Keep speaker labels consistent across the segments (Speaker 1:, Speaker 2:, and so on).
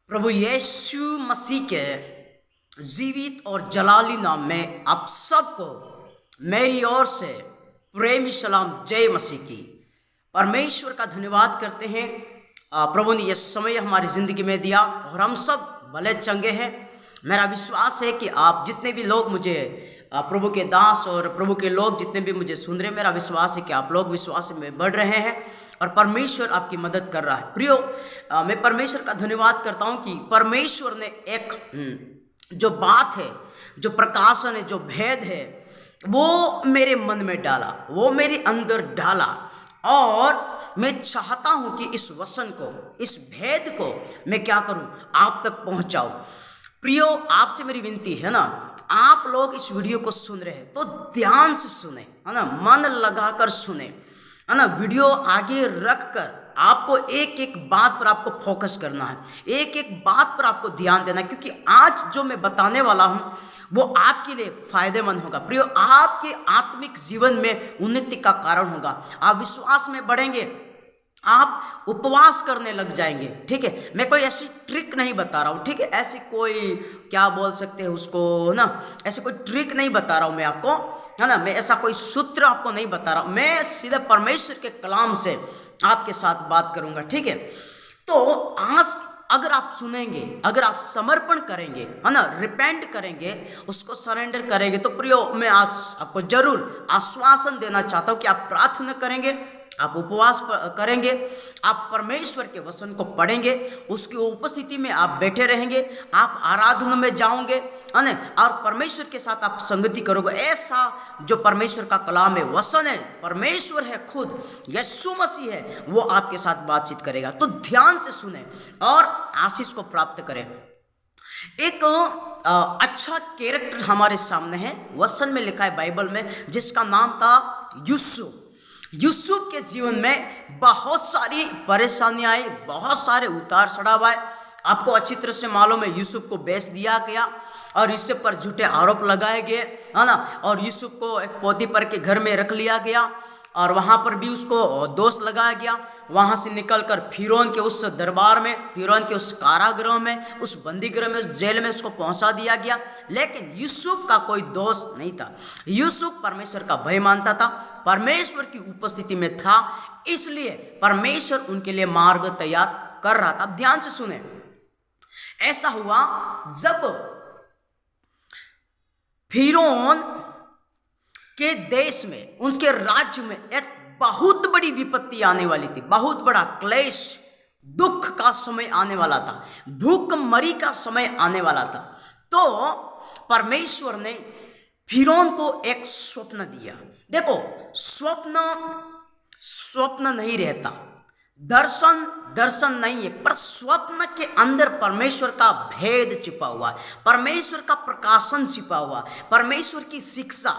Speaker 1: प्रभु यीशु मसीह के जीवित और जलाली नाम में आप सबको मेरी ओर से प्रेमी सलाम, जय मसीह की। परमेश्वर का धन्यवाद करते हैं। प्रभु ने यह समय हमारी ज़िंदगी में दिया और हम सब भले चंगे हैं। मेरा विश्वास है कि आप जितने भी लोग मुझे प्रभु के दास और प्रभु के लोग जितने भी मुझे सुन रहे हैं, मेरा विश्वास है कि आप लोग विश्वास में बढ़ रहे हैं और परमेश्वर आपकी मदद कर रहा है। प्रियो, मैं परमेश्वर का धन्यवाद करता हूं कि परमेश्वर ने एक जो बात है, जो प्रकाशन है, जो भेद है, वो मेरे मन में डाला, वो मेरे अंदर डाला और मैं चाहता हूं कि इस वचन को, इस भेद को मैं क्या करूं, आप तक पहुंचाऊं। प्रियो, आपसे मेरी विनती है ना, आप लोग इस वीडियो को सुन रहे हैं तो ध्यान से सुने, है ना, मन लगाकर सुने, है ना। वीडियो आगे रखकर आपको एक एक बात पर आपको फोकस करना है, एक एक बात पर आपको ध्यान देना है, क्योंकि आज जो मैं बताने वाला हूं वो आपके लिए फायदेमंद होगा। प्रियो, आपके आत्मिक जीवन में उन्नति का कारण होगा। आप विश्वास में बढ़ेंगे, आप उपवास करने लग जाएंगे। ठीक है, मैं कोई ऐसी ट्रिक नहीं बता रहा हूँ, ठीक है, ऐसी कोई क्या बोल सकते हैं उसको ना, ऐसे कोई ट्रिक नहीं बता रहा हूँ मैं आपको, है ना। मैं ऐसा कोई सूत्र आपको नहीं बता रहा हूँ, मैं सीधे परमेश्वर के कलाम से आपके साथ बात करूंगा। ठीक है, तो आज अगर आप सुनेंगे, अगर आप समर्पण करेंगे, है ना, रिपेंट करेंगे, उसको सरेंडर करेंगे, तो प्रियो मैं आज आपको जरूर आश्वासन देना चाहता हूं कि आप प्रार्थना करेंगे, आप उपवास करेंगे, आप परमेश्वर के वचन को पढ़ेंगे, उसकी उपस्थिति में आप बैठे रहेंगे, आप आराधना में जाओगे, है ना, और परमेश्वर के साथ आप संगति करोगे। ऐसा जो परमेश्वर का कलाम है, वचन है, परमेश्वर है, खुद यीशु मसीह है, वो आपके साथ बातचीत करेगा। तो ध्यान से सुने और आशीष को प्राप्त करें। एक अच्छा कैरेक्टर हमारे सामने है, वचन में लिखा है बाइबल में, जिसका नाम था यूसुफ। यूसुफ के जीवन में बहुत सारी परेशानियां आई, बहुत सारे उतार चढ़ाव आए। आपको अच्छी तरह से मालूम है, यूसुफ को बेच दिया गया और इससे पर झूठे आरोप लगाए गए, है ना, और यूसुफ को एक पोतीफर के घर में रख लिया गया और वहाँ पर भी उसको दोष लगाया गया। वहाँ से निकलकर फिरौन के उस दरबार में, फिरौन के उस कारागृह में, उस बंदीगृह में, उस जेल में उसको पहुँचा दिया गया। लेकिन यूसुफ का कोई दोष नहीं था। यूसुफ परमेश्वर का भय मानता था, परमेश्वर की उपस्थिति में था, इसलिए परमेश्वर उनके लिए मार्ग तैयार कर रहा था। अब ध्यान से सुने, ऐसा हुआ जब फिरौन के देश में, उसके राज्य में एक बहुत बड़ी विपत्ति आने वाली थी, बहुत बड़ा क्लेश, दुख का समय आने वाला था, भूखमरी का समय आने वाला था। तो परमेश्वर ने फिरौन को एक स्वप्न दिया। देखो, स्वप्न नहीं रहता, दर्शन नहीं है, पर स्वप्न के अंदर परमेश्वर का भेद छिपा हुआ है, परमेश्वर का प्रकाशन छिपा हुआ, परमेश्वर की शिक्षा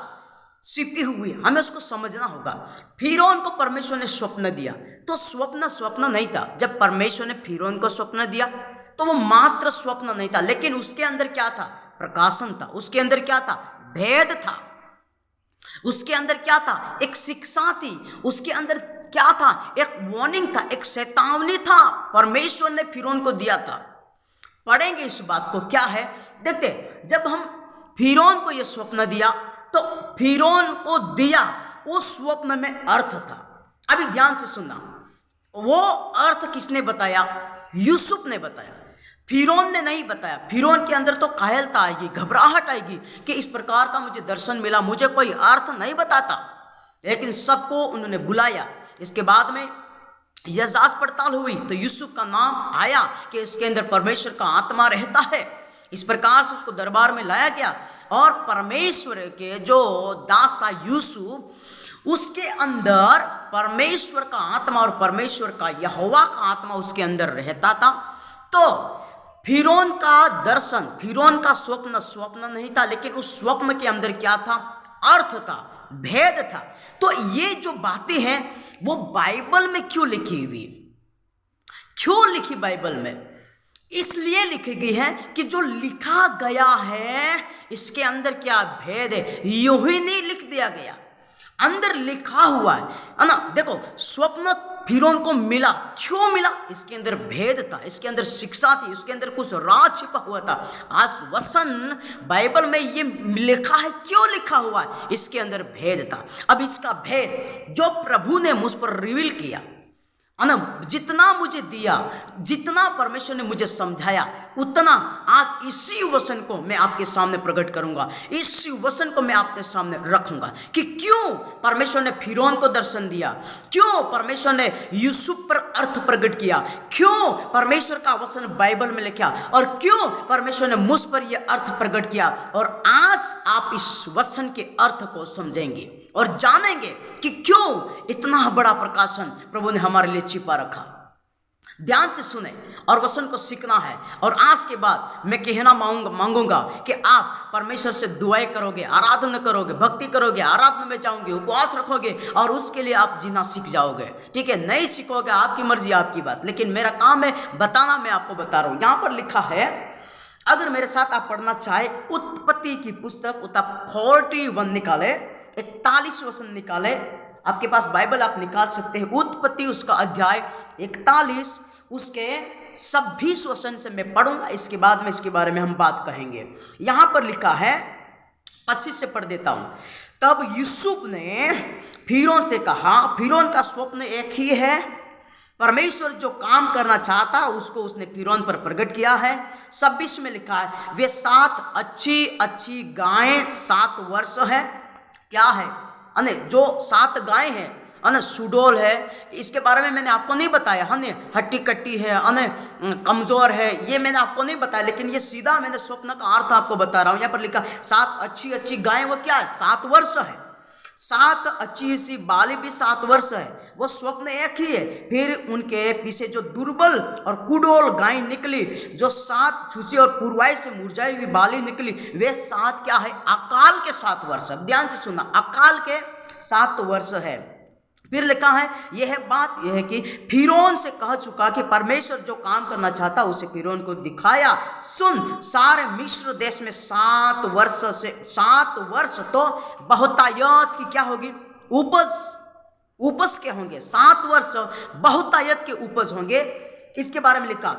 Speaker 1: छिपी हुई, हमें उसको समझना होगा। फिरौन को परमेश्वर ने स्वप्न दिया, तो स्वप्न नहीं था। जब परमेश्वर ने फिरौन को स्वप्न दिया तो वो मात्र स्वप्न नहीं था, लेकिन उसके अंदर क्या था, प्रकाशन था, उसके अंदर क्या था, भेद था, उसके अंदर क्या था, एक शिक्षा थी, उसके अंदर क्या था, एक वार्निंग था, एक चेतावनी था, परमेश्वर ने फिरौन को दिया था। पढ़ेंगे इस बात को, क्या है देखते। जब हम फिरौन को यह स्वप्न दिया तो फिरौन को दिया उस स्वप्न में अर्थ था। अभी ध्यान से सुनना, वो अर्थ किसने बताया, यूसुफ ने बताया, फिरौन ने नहीं बताया। फिरौन के अंदर तो कायरता आएगी, घबराहट आएगी कि इस प्रकार का मुझे दर्शन मिला, मुझे कोई अर्थ नहीं बताता, लेकिन सबको उन्होंने बुलाया। इसके बाद में यह जांच पड़ताल हुई तो यूसुफ का नाम आया कि इसके अंदर परमेश्वर का आत्मा रहता है। इस प्रकार से उसको दरबार में लाया गया और परमेश्वर के जो दास था यूसुफ, उसके अंदर परमेश्वर का आत्मा और परमेश्वर का यहोवा का आत्मा उसके अंदर रहता था। तो फिरौन का दर्शन, फिरौन का स्वप्न नहीं था, लेकिन उस स्वप्न के अंदर क्या था, अर्थ था, भेद था। तो ये जो बातें हैं वो बाइबल में क्यों लिखी हुई, क्यों लिखी बाइबल में, इसलिए लिखी गई है कि जो लिखा गया है इसके अंदर क्या भेद है, यूं ही नहीं लिख दिया गया, अंदर लिखा हुआ है ना। देखो, स्वप्न फिरौन को मिला। क्यों मिला? इसके अंदर भेद था, इसके अंदर शिक्षा थी, इसके अंदर कुछ राज छिपा हुआ था। आज वचन बाइबल में ये लिखा है, क्यों लिखा हुआ है? इसके अंदर भेद था। अब इसका भेद जो प्रभु ने मुझ पर रिवील किया, जितना मुझे दिया, जितना परमेश्वर ने मुझे समझाया, उतना आज इसी वचन को मैं आपके सामने प्रकट करूंगा, इसी वचन को मैं आपके सामने रखूंगा कि क्यों परमेश्वर ने फिरौन को दर्शन दिया, क्यों परमेश्वर ने यूसुफ पर अर्थ प्रकट किया, क्यों परमेश्वर का वचन बाइबल में लिखा, और क्यों परमेश्वर ने मुझ पर यह अर्थ प्रकट किया। और आज आप इस वचन के अर्थ को समझेंगे और जानेंगे कि क्यों इतना बड़ा प्रकाशन प्रभु ने हमारे लिए छिपा रखा। ध्यान से सुने और वचन को सीखना है। और आज के बाद मैं कहना मांगूंगा कि आप परमेश्वर से दुआएं करोगे, आराधना करोगे, भक्ति करोगे, आराधना में जाओगे, उपवास रखोगे और उसके लिए आप जीना सीख जाओगे। ठीक है, नहीं सीखोगे, आपकी मर्जी, आपकी बात, लेकिन मेरा काम है बताना, मैं आपको बता रहा हूं। यहां पर लिखा है, अगर मेरे साथ आप पढ़ना चाहे, उत्पत्ति की पुस्तक 41 निकाले, 41 वचन निकाले। आपके पास बाइबल आप निकाल सकते हैं। उत्पत्ति उसका अध्याय 41 उसके 26 वचन से मैं पढ़ूंगा, इसके बाद में इसके बारे में हम बात कहेंगे। यहां पर लिखा है, 25 से पढ़ देता हूं। तब यूसुफ ने फिरौन से कहा, फिरौन का स्वप्न एक ही है, परमेश्वर जो काम करना चाहता उसको उसने फिरौन पर प्रकट किया है। 26 में लिखा है, वे 7 अच्छी गायें 7 वर्ष है। क्या है? जो 7 गायें हैं, सुडोल है, इसके बारे में मैंने आपको नहीं बताया, हट्टी कट्टी है, कमजोर है, ये मैंने आपको नहीं बताया, लेकिन ये सीधा मैंने स्वप्न का अर्थ आपको बता रहा हूं। यहाँ पर लिखा 7 अच्छी गायें, वो क्या है? 7 वर्ष है। 7 अच्छी सी बाली भी 7 वर्ष है, वो स्वप्न एक ही है। फिर उनके पीछे जो दुर्बल और कुडोल गाय निकली, जो 7 छुची और पूर्वाई से मुरझाई हुई बाली निकली, वे 7 क्या है? अकाल के 7 वर्ष। ध्यान से सुनना, अकाल के 7 वर्ष है। फिर लिखा है, यह बात यह है कि फिरौन से कह चुका कि परमेश्वर जो काम करना चाहता उसे फिरौन को दिखाया। सुन, सारे मिस्र देश में 7 वर्ष तो बहुतायत की क्या होगी? उपज के होंगे। 7 वर्ष बहुतायत के उपज होंगे। इसके बारे में लिखा,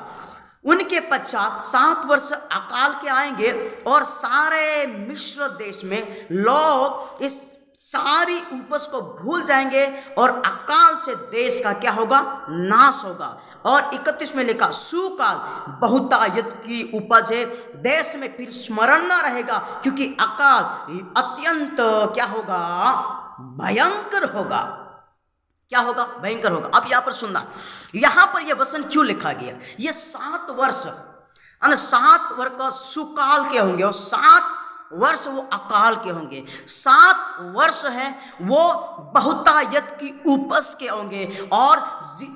Speaker 1: उनके पश्चात 7 वर्ष अकाल के आएंगे और सारे मिस्र देश में लोग इस सारी उपज को भूल जाएंगे और अकाल से देश का क्या होगा? नाश होगा। और 31 में लिखा, सुकाल बहुतायत की उपज है, देश में फिर स्मरण न रहेगा, क्योंकि अकाल अत्यंत क्या होगा? भयंकर होगा। क्या होगा? भयंकर होगा। अब यहां पर सुनना, यहां पर यह वचन क्यों लिखा गया? ये 7 वर्ष 7 वर्ष का सुकाल के होंगे और 7 वर्ष वो अकाल के होंगे। 7 वर्ष है वो बहुतायत की उपज के होंगे और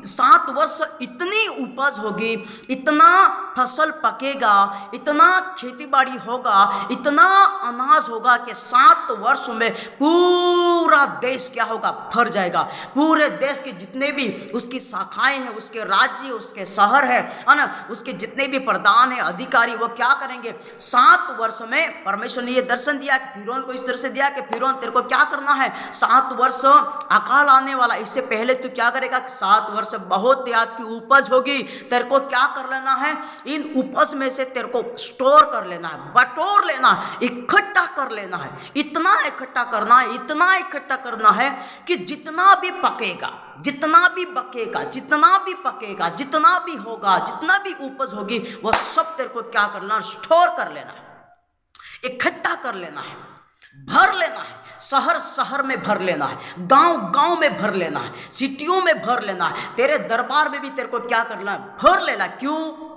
Speaker 1: 7 वर्ष इतनी उपज होगी, इतना फसल पकेगा, इतना खेती बाड़ी होगा, इतना अनाज होगा कि 7 वर्षों में पूरा देश क्या होगा? भर जाएगा। पूरे देश के जितने भी उसकी शाखाएं हैं, उसके राज्य, उसके शहर है ना, उसके जितने भी प्रधान है, अधिकारी, वो क्या करेंगे? 7 वर्ष में परमेश्वर ने ये दर्शन दिया कि फिरौन को इस तरह से दिया कि फिरौन तेरे को क्या करना है? 7 वर्ष अकाल आने वाला, इससे पहले तू क्या करेगा? 7 वर्ष बहुत याद की उपज होगी। तेरे को क्या कर लेना है? इन उपज में से तेरे को स्टोर कर लेना है, बटोर लेना है, इकट्ठा कर लेना है। इतना इकट्ठा करना है, इतना इकट्ठा करना है कि जितना भी पकेगा, जितना भी बकेगा, जितना भी पकेगा, जितना भी होगा, जितना भी उपज होगी, वह सब तेरे को क्या करना? स्टोर कर लेना है, इकट्ठा कर लेना है, भर लेना है। शहर में भर लेना है, गांव में भर लेना है, सिटियों में भर लेना है, तेरे दरबार में भी तेरे को क्या करना है? भर लेना। क्यों?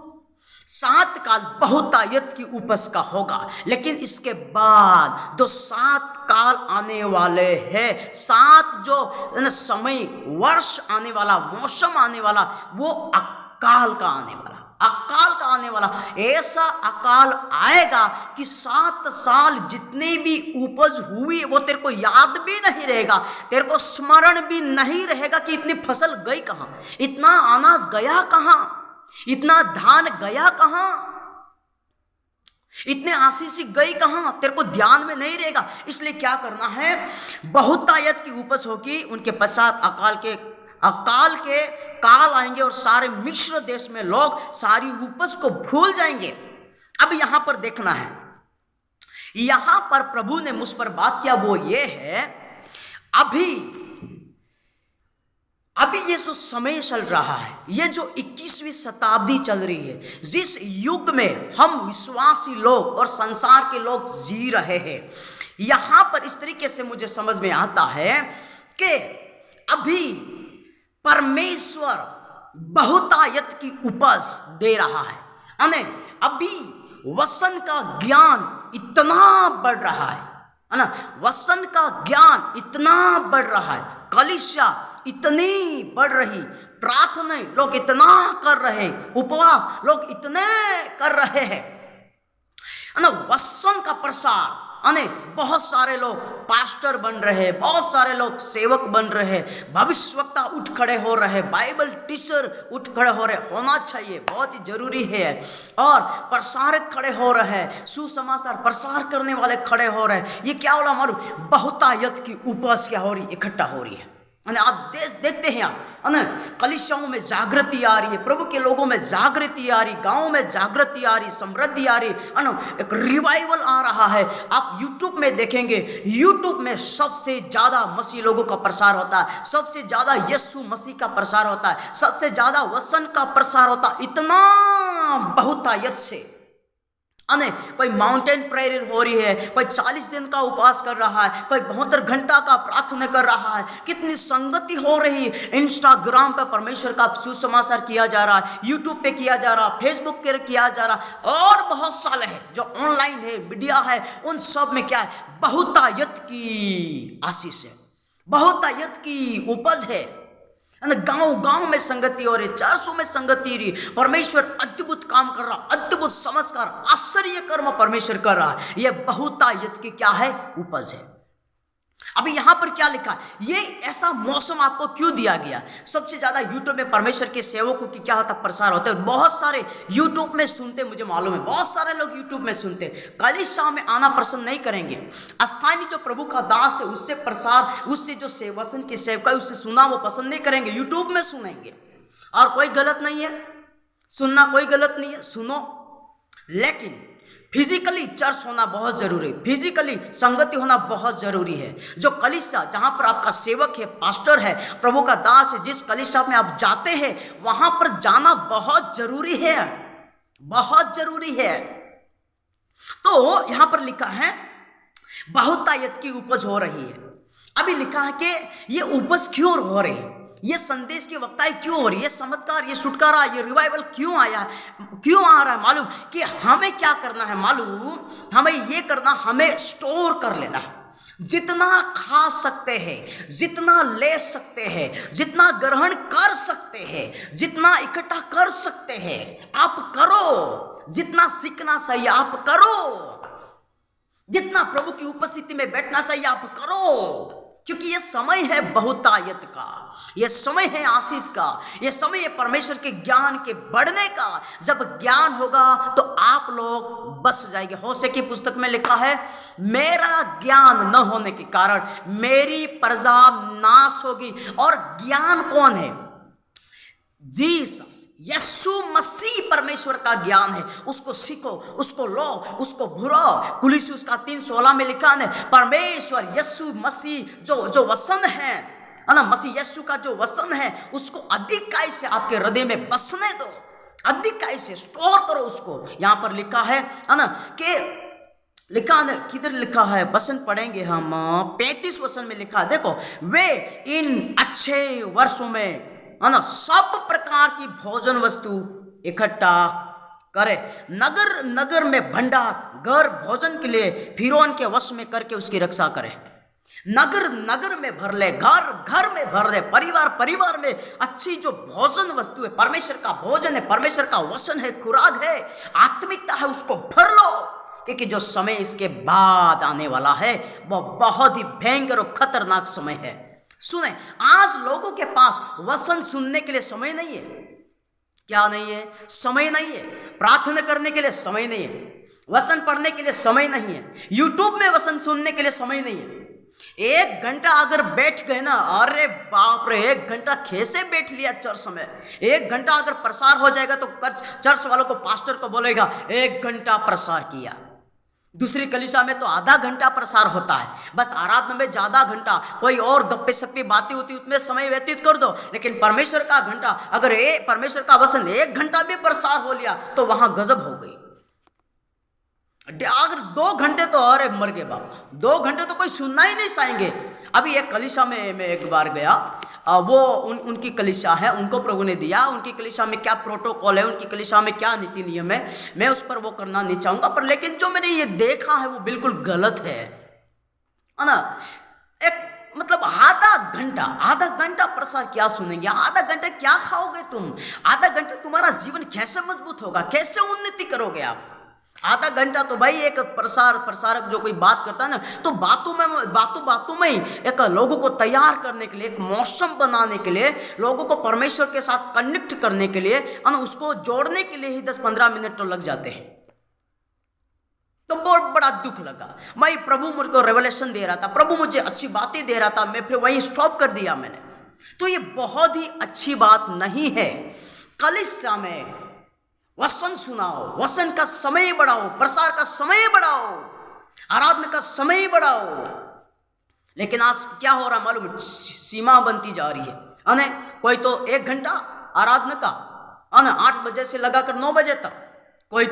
Speaker 1: 7 काल बहुतायत की उपज का होगा, लेकिन इसके बाद जो 7 काल आने वाले हैं, 7 जो समय, वर्ष आने वाला, मौसम आने वाला, वो अकाल का आने वाला, अकाल का आने वाला। ऐसा अकाल आएगा कि 7 साल जितने भी उपज हुई वो तेरे को याद भी नहीं रहेगा, तेरे को स्मरण भी नहीं रहेगा कि इतनी फसल गई कहां, इतना अनाज गया कहां, इतना धान गया कहां, इतने आशीष गई कहां, तेरे को ध्यान में नहीं रहेगा। इसलिए क्या करना है? बहुतायत की उपज होगी, उनके पश्चात अकाल के अकाल के काल आएंगे और सारे मिस्र देश में लोग सारी उपज को भूल जाएंगे। अब यहां पर देखना है, यहां पर प्रभु ने मुझ पर बात किया वो ये है, अभी ये जो समय चल रहा है, ये जो 21वीं शताब्दी चल रही है, जिस युग में हम विश्वासी लोग और संसार के लोग जी रहे हैं, यहां पर इस तरीके से मुझे समझ में आता है कि अभी परमेश्वर बहुतायत की उपज दे रहा है। यानी अभी वचन का ज्ञान इतना बढ़ रहा है ना, वचन का ज्ञान इतना बढ़ रहा है, कलीसिया इतनी बढ़ रही, प्रार्थना लोग इतना कर रहे, उपवास लोग इतने कर रहे हैं ना, वचन का प्रसार, यानी बहुत सारे लोग पास्टर बन रहे हैं, बहुत सारे लोग सेवक बन रहे हैं, भविष्यवक्ता उठ खड़े हो रहे, बाइबल टीचर उठ खड़े हो रहे, होना चाहिए, बहुत ही जरूरी है। और प्रसारक खड़े हो रहे हैं, सुसमाचार प्रसार करने वाले खड़े हो रहे हैं। ये क्या होला मालूम, बहुतायत की उपज क्या हो रही, इकट्ठा हो रही है। आप देखते हैं आप कलीसियाओं में जागृति आ रही है, प्रभु के लोगों में जागृति आ रही, गांवों में जागृति आ रही, समृद्धि आ रही, एक रिवाइवल आ रहा है। आप यूट्यूब में देखेंगे, यूट्यूब में सबसे ज्यादा मसीह लोगों का प्रसार होता है, सबसे ज्यादा यीशु मसीह का प्रसार होता है, सबसे ज्यादा वचन का प्रसार होता है, इतना बहुतायत से। कोई माउंटेन प्रेयर हो रही है, कोई 40 दिन का उपवास कर रहा है, कोई 72 घंटा का प्रार्थना कर रहा है, कितनी संगति हो रही है। इंस्टाग्राम पे परमेश्वर का सुसमाचार किया जा रहा है, यूट्यूब पे किया जा रहा है, फेसबुक पे किया जा रहा है, और बहुत सारे हैं जो ऑनलाइन है, मीडिया है, उन सब में क्या है, बहुतायत की आशीष है, बहुतायत की उपज है। गांव गांव में संगति हो रही, 400 में संगति रही, परमेश्वर अद्भुत काम कर रहा, अद्भुत चमत्कार, आश्चर्य कर्म परमेश्वर कर रहा है। यह बहुतायत की क्या है, उपज है। अभी यहां पर क्या लिखा, ये ऐसा मौसम आपको क्यों दिया गया। सबसे ज्यादा यूट्यूब में परमेश्वर के सेवकों की क्या होता, प्रसार होता है। बहुत सारे यूट्यूब में सुनते, मुझे मालूम है बहुत सारे लोग यूट्यूब में सुनते, कलीसिया में आना पसंद नहीं करेंगे। स्थानीय जो प्रभु का दास है उससे प्रसार, उससे जो वचन की सेवका उससे सुना वो पसंद नहीं करेंगे, यूट्यूब में सुनेंगे। और कोई गलत नहीं है, सुनना कोई गलत नहीं है, सुनो, लेकिन फिजिकली चर्च होना बहुत जरूरी है, फिजिकली संगति होना बहुत जरूरी है। जो कलीसिया जहां पर आपका सेवक है, पास्टर है, प्रभु का दास है, जिस कलीसिया में आप जाते हैं वहां पर जाना बहुत जरूरी है, बहुत जरूरी है। तो यहां पर लिखा है बहुतायत की उपज हो रही है। अभी लिखा है कि ये उपज क्यों हो रही है, ये संदेश की वक्ताएं क्यों हो रही है, ये चमत्कार, ये छुटकारा, ये रिवाइवल क्यों आया, क्यों आ रहा है मालूम, कि हमें क्या करना है मालूम, हमें ये करना, हमें स्टोर कर लेना है, जितना खा सकते हैं, जितना ले सकते हैं, जितना ग्रहण कर सकते हैं, जितना इकट्ठा कर सकते हैं आप करो, जितना सीखना चाहिए आप करो, जितना प्रभु की उपस्थिति में बैठना चाहिए आप करो, क्योंकि ये समय है बहुतायत का, ये समय है आशीष का, ये समय है परमेश्वर के ज्ञान के बढ़ने का। जब ज्ञान होगा तो आप लोग बस जाएंगे। होशे की पुस्तक में लिखा है, मेरा ज्ञान न होने के कारण मेरी प्रजा नाश होगी। और ज्ञान कौन है, जीसस, यीशु मसीह परमेश्वर का ज्ञान है, उसको सीखो, उसको लो, उसको भरो। कुलुस्सी का 3:16 में लिखा है, परमेश्वर यीशु मसीह जो वचन है ना, मसीह यीशु का जो वचन है उसको अधिकाई से आपके हृदय में बसने दो, अधिकाई से स्टोर करो उसको। यहां पर लिखा है ना कि लिखा है, किधर लिखा है, वचन पढ़ेंगे हम, 35 वचन में लिखा है, देखो, वे इन अच्छे वर्षों में है ना सब प्रकार की भोजन वस्तु इकट्ठा करे, नगर नगर में भंडार, घर भोजन के लिए फिरौन के वश में करके उसकी रक्षा करे। नगर नगर में भर ले, घर घर में भर ले, परिवार परिवार में अच्छी जो भोजन वस्तु है, परमेश्वर का भोजन है, परमेश्वर का वचन है, खुराक है, आत्मिकता है, उसको भर लो। क्योंकि जो समय इसके बाद आने वाला है वह बहुत ही भयंकर और खतरनाक समय है। सुने, आज लोगों के पास वचन सुनने के लिए समय नहीं है। क्या नहीं है? समय नहीं है। प्रार्थना करने के लिए समय नहीं है, वचन पढ़ने के लिए समय नहीं है, यूट्यूब में वचन सुनने के लिए समय नहीं है। 1 घंटा अगर बैठ गए ना, अरे बाप रे, 1 घंटा कैसे बैठ लिया चर्च में। 1 घंटा अगर प्रसार हो जाएगा तो चर्च वालों को, पास्टर को बोलेगा 1 घंटा प्रसार किया। दूसरी कलीसिया में तो आधा घंटा प्रसार होता है, बस आराधना में ज्यादा घंटा, कोई और गप्पे सप्पे बातें होती उसमें समय व्यतीत कर दो। लेकिन परमेश्वर का घंटा, अगर परमेश्वर का वचन 1 घंटा भी प्रसार हो लिया तो वहां गजब हो गई। अगर 2 घंटे तो अरे मर गए बाबा, 2 घंटे तो कोई सुनना ही नहीं चाहेंगे। अभी एक कलीसिया में मैं एक बार गया, वो उनकी कलीसिया है, उनको प्रभु ने दिया, उनकी कलीसिया में क्या प्रोटोकॉल है, उनकी कलीसिया में क्या नीति नियम है, मैं उस पर वो करना नहीं चाहूंगा, पर लेकिन जो मैंने ये देखा है वो बिल्कुल गलत है ना। एक मतलब आधा घंटा प्रसार क्या सुनेंगे, आधा घंटा क्या खाओगे तुम, आधा घंटा तुम्हारा जीवन कैसे मजबूत होगा, कैसे उन्नति करोगे आप। आधा घंटा तो भाई एक प्रसारक जो कोई बात करता है ना, तो बातों में ही एक लोगों को तैयार करने के लिए, एक मौसम बनाने के लिए, लोगों को परमेश्वर के साथ कनेक्ट करने के लिए, उसको जोड़ने के लिए ही 10-15 मिनट तो लग जाते हैं। तो बहुत बड़ा दुख लगा। मैं प्रभु मुझको रेवलेशन दे रहा था, प्रभु मुझे अच्छी बातें दे रहा था, मैं फिर वहीं स्टॉप कर दिया मैंने। तो ये बहुत ही अच्छी बात नहीं है। कलीसिया में वचन सुनाओ, वचन का समय बढ़ाओ, प्रसार का समय बढ़ाओ, आराधना का समय बढ़ाओ। लेकिन आज क्या हो रहा मालूम, सीमा बनती जा रही है। कोई तो 1 घंटा आराधना का 8 बजे से लगाकर 9 बजे तक, कोई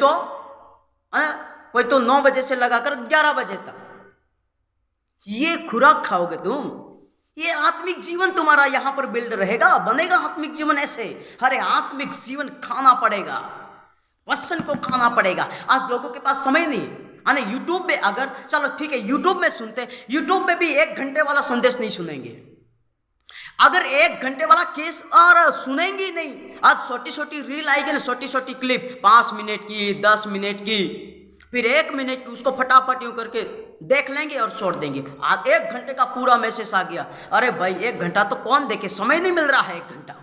Speaker 1: तो 9 बजे से लगाकर 11 बजे तक। ये खुराक खाओगे तुम, ये आत्मिक जीवन तुम्हारा यहां पर बिल्ड रहेगा, बनेगा आत्मिक जीवन ऐसे। अरे आत्मिक जीवन खाना पड़ेगा, वचन को खाना पड़ेगा। आज लोगों के पास समय नहीं। यूट्यूब पे अगर, चलो ठीक है यूट्यूब में सुनते, यूट्यूब पे भी 1 घंटे वाला संदेश नहीं सुनेंगे। अगर 1 घंटे वाला केस और सुनेंगे नहीं, आज छोटी रील आएगी ना, छोटी क्लिप 5 मिनट की, 10 मिनट की, फिर 1 मिनट की, उसको फटाफट यूं करके देख लेंगे और छोड़ देंगे। आज 1 घंटे का पूरा मैसेज आ गया। अरे भाई 1 घंटा तो कौन देखे, समय नहीं मिल रहा है। 1 घंटा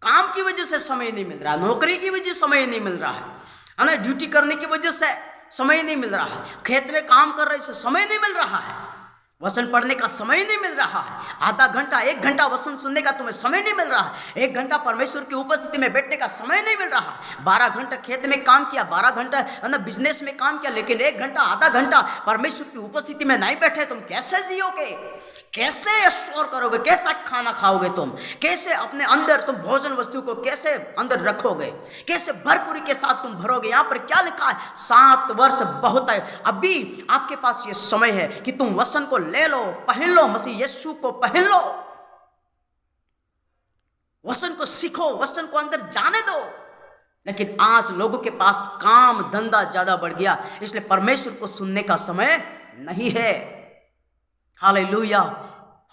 Speaker 1: काम की वजह से समय नहीं मिल रहा है, नौकरी की वजह से समय नहीं मिल रहा है, ड्यूटी करने की वजह से समय नहीं मिल रहा है, खेत में काम कर रहे से समय नहीं मिल रहा है, वचन पढ़ने का समय नहीं मिल रहा है। आधा घंटा 1 घंटा वचन सुनने का तुम्हें समय नहीं मिल रहा है। 1 घंटा परमेश्वर की उपस्थिति में बैठने का समय नहीं मिल रहा है। 12 घंटा खेत में काम किया, 12 घंटा बिजनेस में काम किया, लेकिन 1 घंटा आधा घंटा परमेश्वर की उपस्थिति में नहीं बैठे, तुम कैसे जियोगे, कैसे स्टोर करोगे, कैसा खाना खाओगे तुम, कैसे अपने अंदर तुम भोजन वस्तु को कैसे अंदर रखोगे, कैसे भरपूरी के साथ तुम भरोगे। यहाँ पर क्या लिखा है, 7 वर्ष बहुत है, अभी आपके पास ये समय है कि तुम वचन को ले लो, पहन लो, मसीह यीशु को पहन लो, वचन को सीखो, वचन को अंदर जाने दो। लेकिन आज लोगों के पास काम धंधा ज्यादा बढ़ गया, इसलिए परमेश्वर को सुनने का समय नहीं है। हालेलुया,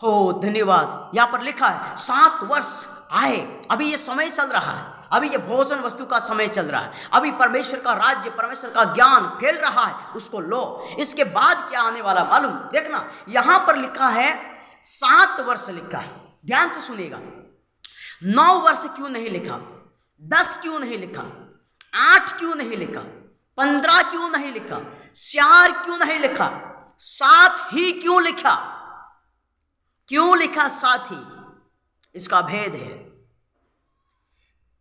Speaker 1: हो धन्यवाद। यहां पर लिखा है 7 वर्ष आए, अभी ये समय चल रहा है, अभी ये भोजन वस्तु का समय चल रहा है, अभी परमेश्वर का राज्य, परमेश्वर का ज्ञान फैल रहा है, उसको लो। इसके बाद क्या आने वाला मालूम, देखना यहां पर लिखा है 7 वर्ष लिखा है, ध्यान से सुनिएगा। 9 वर्ष क्यों नहीं लिखा, 10 क्यों नहीं लिखा, 8 क्यों नहीं लिखा, 15 क्यों नहीं लिखा, 4 क्यों नहीं लिखा, 7 ही क्यों लिखा, क्यों लिखा 7 ही? इसका भेद है,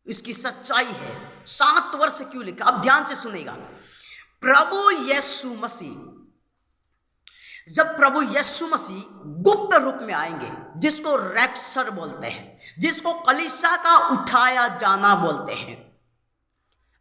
Speaker 1: इसकी सच्चाई है। 7 वर्ष क्यों लिखा, अब ध्यान से सुनेगा। प्रभु यीशु मसीह, जब प्रभु यीशु मसीह गुप्त रूप में आएंगे, जिसको रैप्चर बोलते हैं, जिसको कलीसिया का उठाया जाना बोलते हैं,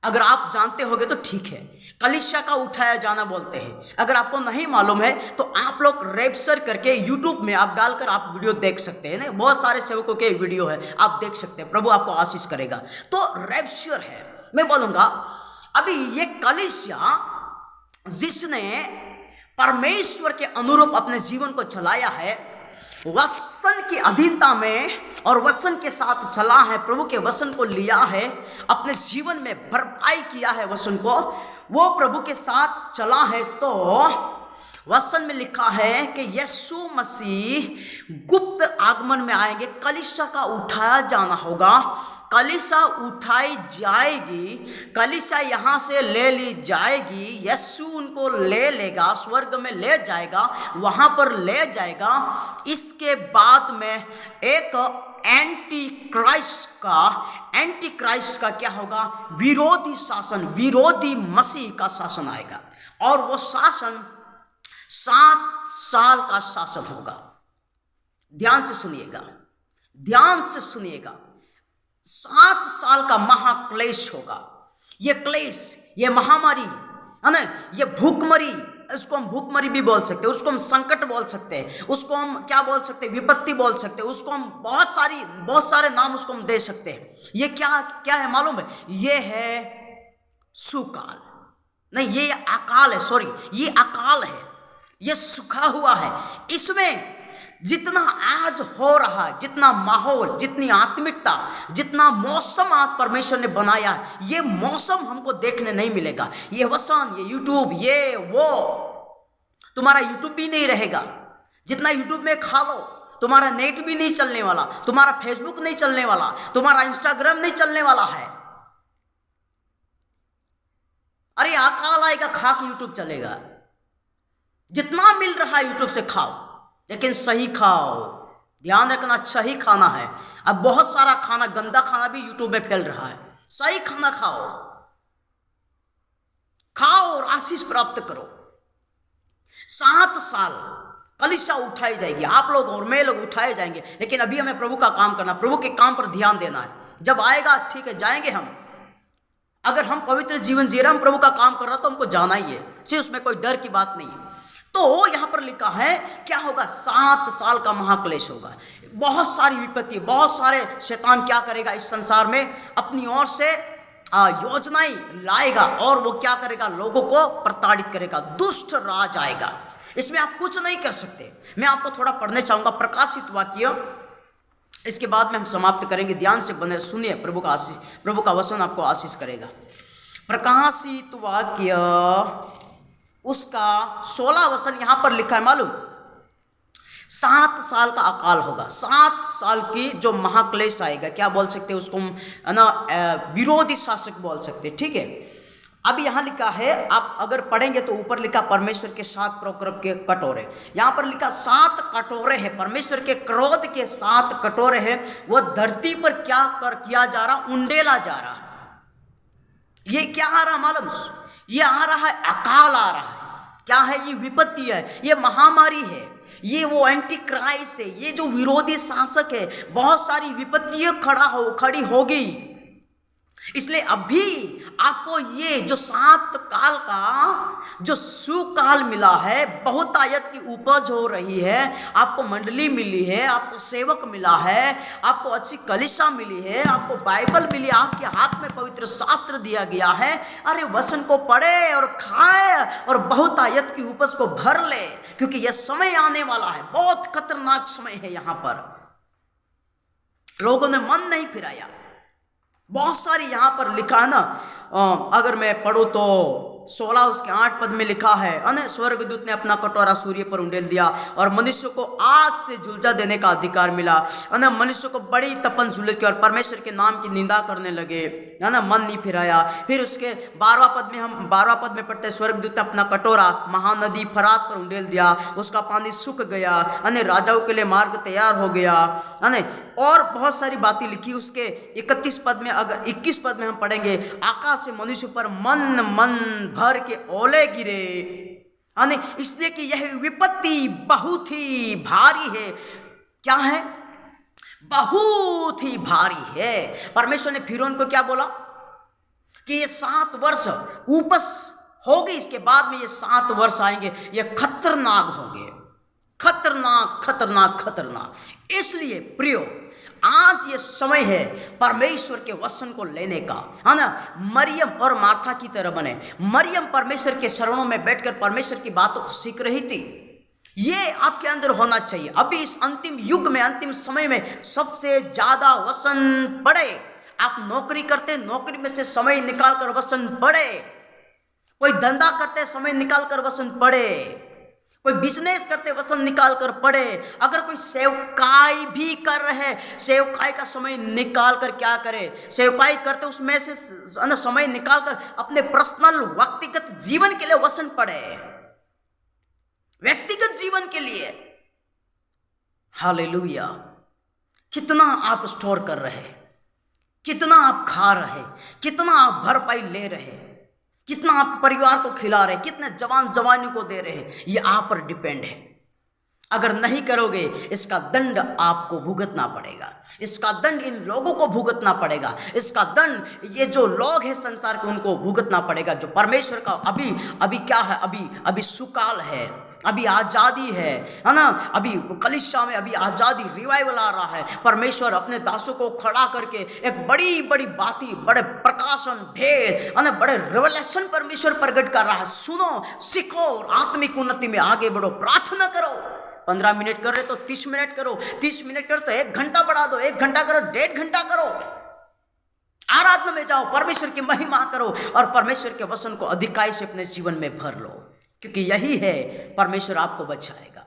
Speaker 1: अगर आप जानते होगे तो ठीक है, कलीसिया का उठाया जाना बोलते हैं। अगर आपको नहीं मालूम है तो आप लोग रैप्चर करके यूट्यूब में आप डालकर आप वीडियो देख सकते हैं ना, बहुत सारे सेवकों के वीडियो है, आप देख सकते हैं, प्रभु आपको आशीष करेगा। तो रैप्चर है, मैं बोलूंगा अभी ये कलीसिया जिसने परमेश्वर के अनुरूप अपने जीवन को चलाया है, वचन की अधीनता में और वचन के साथ चला है, प्रभु के वचन को लिया है, अपने जीवन में भरपाई किया है वचन को, वो प्रभु के साथ चला है, तो वचन में लिखा है कि यीशु मसीह गुप्त आगमन में आएंगे, कलीसिया का उठाया जाना होगा, कलीसिया उठाई जाएगी, कलीसिया यहाँ से ले ली जाएगी, यीशु उनको ले लेगा, स्वर्ग में ले जाएगा, वहाँ पर ले जाएगा। इसके बाद में एक एंटी क्राइस्ट का क्या होगा? विरोधी शासन, विरोधी मसीह का शासन आएगा, और वो शासन 7 साल का शासन होगा। ध्यान से सुनिएगा, ध्यान से सुनिएगा। 7 साल का महाक्लेश होगा। ये क्लेश, ये महामारी है ना, ये भूखमरी, उसको हम भूखमरी भी बोल सकते हैं, उसको हम संकट बोल सकते हैं, उसको हम क्या बोल सकते हैं? विपत्ति बोल सकते हैं, उसको हम बहुत सारे नाम उसको हम दे सकते हैं। ये क्या क्या है मालूम है? ये है सुकाल, नहीं ये अकाल है, सॉरी ये अकाल है, ये सूखा हुआ है। इसमें जितना आज हो रहा है, जितना माहौल, जितनी आत्मिकता, जितना मौसम आज परमेश्वर ने बनाया, ये मौसम हमको देखने नहीं मिलेगा। ये वसन, ये यूट्यूब, ये वो, तुम्हारा यूट्यूब भी नहीं रहेगा। जितना यूट्यूब में खा लो, तुम्हारा नेट भी नहीं चलने वाला, तुम्हारा फेसबुक नहीं चलने वाला, तुम्हारा इंस्टाग्राम नहीं चलने वाला है। अरे अकाल आएगा, खा के यूट्यूब चलेगा। जितना मिल रहा है यूट्यूब से खाओ, लेकिन सही खाओ। ध्यान रखना, सही खाना है। अब बहुत सारा खाना, गंदा खाना भी यूट्यूब में फैल रहा है। सही खाना खाओ, खाओ और आशीष प्राप्त करो। 7 साल कलीसिया उठाई जाएगी, आप लोग और मैं लोग उठाए जाएंगे। लेकिन अभी हमें प्रभु का काम करना, प्रभु के काम पर ध्यान देना है। जब आएगा ठीक है, जाएंगे हम। अगर हम पवित्र जीवन जी रहे, हम प्रभु का काम कर रहे, तो हमको जाना ही है, सिर्फ उसमें कोई डर की बात नहीं है। तो यहां पर लिखा है क्या होगा? 7 साल का महाक्लेश होगा। बहुत सारी विपत्ति, बहुत सारे शैतान क्या करेगा? इस संसार में अपनी ओर से योजनाएं लाएगा, और वो क्या करेगा? लोगों को प्रताड़ित करेगा। दुष्ट राज आएगा, इसमें आप कुछ नहीं कर सकते। मैं आपको थोड़ा पढ़ने चाहूंगा प्रकाशित वाक्य, इसके बाद में हम समाप्त करेंगे। ध्यान से बने सुनिए, प्रभु का आशीष, प्रभु का वचन आपको आशीष करेगा। प्रकाशित वाक्य उसका 16 वचन यहां पर लिखा है, मालूम? 7 साल का अकाल होगा, 7 साल की जो महाक्लेश आएगा, क्या बोल सकते हैं उसको हम, है ना, विरोधी शासक बोल सकते हैं। ठीक है, अब यहां लिखा है, आप अगर पढ़ेंगे तो ऊपर लिखा परमेश्वर के 7 प्रकोप के कटोरे। यहां पर लिखा 7 कटोरे हैं, परमेश्वर के क्रोध के 7 कटोरे हैं। वो धरती पर क्या किया जा रहा? उंडेला जा रहा है। ये क्या आ रहा मालूम? ये आ रहा है, अकाल आ रहा है। क्या है? ये विपत्ति है, ये महामारी है, ये वो एंटी क्राइस्ट है, ये जो विरोधी शासक है। बहुत सारी विपत्तियां खड़ी होगी। इसलिए अभी आपको ये जो 7 काल का जो सुकाल मिला है, बहुतायत की उपज हो रही है, आपको मंडली मिली है, आपको सेवक मिला है, आपको अच्छी कलीसिया मिली है, आपको बाइबल मिली, आपके हाथ में पवित्र शास्त्र दिया गया है। अरे वचन को पढ़े और खाए और बहुतायत की उपज को भर ले, क्योंकि यह समय आने वाला है। बहुत खतरनाक समय है। यहाँ पर लोगों ने मन नहीं फिराया। बहुत सारी यहां पर लिखा है ना, अगर मैं पढ़ूं तो 16 उसके 8 पद में लिखा है, स्वर्गदूत ने अपना कटोरा सूर्य पर उंडेल दिया और मनुष्य को आग से झुलसा देने का अधिकार मिला। मनुष्य को बड़ी तपन झुलस की और परमेश्वर के नाम की निंदा करने लगे, है ना, मन नहीं फिराया। फिर उसके 12वां पद में पढ़ते, स्वर्गदूत ने अपना कटोरा महानदी फरात पर उंडेल दिया, उसका पानी सूख गया, राजाओं के लिए मार्ग तैयार हो गया, और बहुत सारी बातें लिखी। उसके 21 पद में हम पढ़ेंगे, आकाश से मनुष्य पर मन भर के ओले गिरे, इसलिए कि यह विपत्ति बहुत ही भारी है। क्या है? बहुत ही भारी है। परमेश्वर ने फिरौन को क्या बोला कि ये 7 वर्ष उपस होगी, इसके बाद में ये 7 वर्ष आएंगे, ये खतरनाक होंगे, खतरनाक खतरनाक खतरनाक। इसलिए प्रियो, आज ये समय है परमेश्वर के वचन को लेने का, है ना। मरियम और मार्था की तरह बने। मरियम परमेश्वर के शरणों में बैठकर परमेश्वर की बातों को सीख रही थी। ये आपके अंदर होना चाहिए। अभी इस अंतिम युग में, अंतिम समय में सबसे ज्यादा वचन पढ़े। आप नौकरी करते, नौकरी में से समय निकाल कर वचन पढ़े। कोई धंधा करते, समय निकाल कर वचन पढ़े। कोई बिजनेस करते वचन निकाल कर पढ़े। अगर कोई सेवकाई भी कर रहे, सेवकाई का समय निकाल कर क्या करे, सेवकाई करते उसमें से समय निकाल कर अपने पर्सनल व्यक्तिगत जीवन के लिए वचन पढ़े, व्यक्तिगत जीवन के लिए। हालेलुया। कितना आप स्टोर कर रहे, कितना आप खा रहे, कितना आप भरपाई ले रहे, कितना आप परिवार को खिला रहे, कितने जवान जवानी को दे रहे, ये आप पर डिपेंड है। अगर नहीं करोगे इसका दंड आपको भुगतना पड़ेगा, इसका दंड इन लोगों को भुगतना पड़ेगा, इसका दंड ये जो लोग हैं संसार के उनको भुगतना पड़ेगा। जो परमेश्वर का अभी क्या है, अभी सुकाल है, अभी आज़ादी है ना। अभी कलीसिया में अभी आज़ादी, रिवाइवल आ रहा है। परमेश्वर अपने दासों को खड़ा करके एक बड़ी बड़ी बातें, बड़े प्रकाशन, भेद, ना बड़े रेवलेशन परमेश्वर प्रकट कर रहा है। सुनो, सीखो और आत्मिक उन्नति में आगे बढ़ो। प्रार्थना करो, 15 मिनट कर रहे तो 30 मिनट करो, 30 मिनट करो तो 1 घंटा बढ़ा दो, 1 घंटा करो 1.5 घंटा करो। आराधना में जाओ, परमेश्वर की महिमा करो और परमेश्वर के वचन को अधिकाई से अपने जीवन में भर लो, क्योंकि यही है परमेश्वर आपको बचाएगा।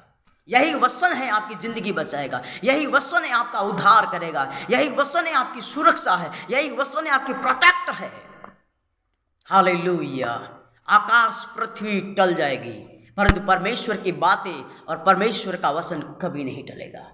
Speaker 1: यही वचन है आपकी जिंदगी बचाएगा, यही वचन है आपका उद्धार करेगा, यही वचन है आपकी सुरक्षा है, यही वचन है आपकी प्रोटेक्ट है। हालेलुया। आकाश पृथ्वी टल जाएगी परंतु परमेश्वर की बातें और परमेश्वर का वचन कभी नहीं टलेगा।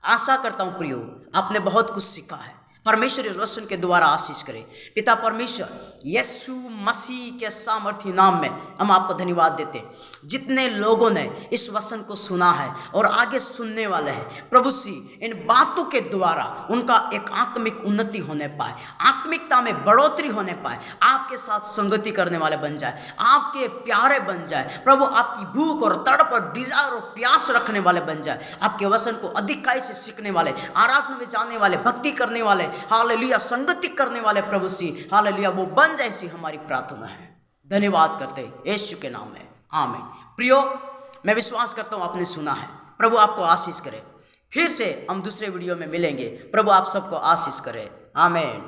Speaker 1: आशा करता हूँ प्रियो, आपने बहुत कुछ सीखा है। परमेश्वर इस वचन के द्वारा आशीष करे। पिता परमेश्वर, यीशु मसीह के सामर्थी नाम में हम आपको धन्यवाद देते हैं। जितने लोगों ने इस वचन को सुना है और आगे सुनने वाले हैं, प्रभु सी इन बातों के द्वारा उनका एक आत्मिक उन्नति होने पाए, आत्मिकता में बढ़ोतरी होने पाए, आपके साथ संगति करने वाले बन जाए, आपके प्यारे बन जाए प्रभु, आपकी भूख और तड़प और डिजायर और प्यास रखने वाले बन जाए, आपके वचन को अधिकाई से सीखने वाले, आराधना में जाने वाले, भक्ति करने वाले, हालेलुया, संगति करने वाले प्रभु सी, हालेलुया, वो बन जाए, ऐसी हमारी प्रार्थना है। धन्यवाद करते यीशु के नाम में, आमीन। प्रियो, मैं विश्वास करता हूँ आपने सुना है। प्रभु आपको आशीष करे। फिर से हम दूसरे वीडियो में मिलेंगे। प्रभु आप सबको आशीष करे। आमीन।